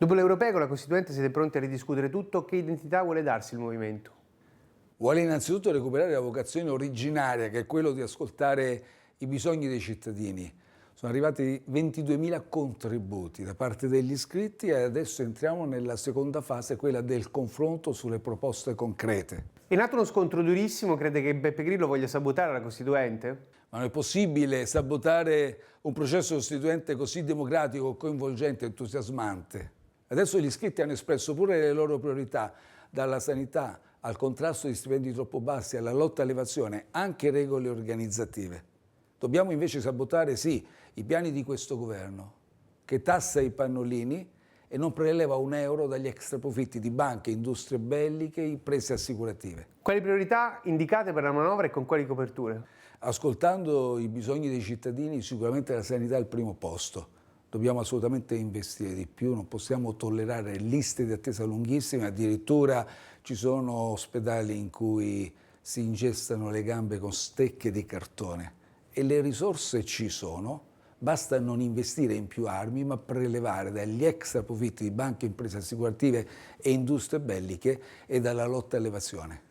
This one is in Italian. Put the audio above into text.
Dopo le europee con la Costituente siete pronti a ridiscutere tutto? Che identità vuole darsi il movimento? Vuole innanzitutto recuperare la vocazione originaria, che è quello di ascoltare i bisogni dei cittadini. Sono arrivati 22.000 contributi da parte degli iscritti e adesso entriamo nella seconda fase, quella del confronto sulle proposte concrete. È nato uno scontro durissimo, crede che Beppe Grillo voglia sabotare la Costituente? Ma non è possibile sabotare un processo costituente così democratico, coinvolgente e entusiasmante. Adesso gli iscritti hanno espresso pure le loro priorità, dalla sanità al contrasto di stipendi troppo bassi, alla lotta all'evasione, anche regole organizzative. Dobbiamo invece sabotare, sì, i piani di questo governo, che tassa i pannolini e non preleva un euro dagli extraprofitti di banche, industrie belliche, imprese assicurative. Quali priorità indicate per la manovra e con quali coperture? Ascoltando i bisogni dei cittadini, sicuramente la sanità è al primo posto. Dobbiamo assolutamente investire di più, non possiamo tollerare liste di attesa lunghissime, addirittura ci sono ospedali in cui si ingestano le gambe con stecche di cartone e le risorse ci sono, basta non investire in più armi ma prelevare dagli extra profitti di banche, imprese assicurative e industrie belliche e dalla lotta all'evasione.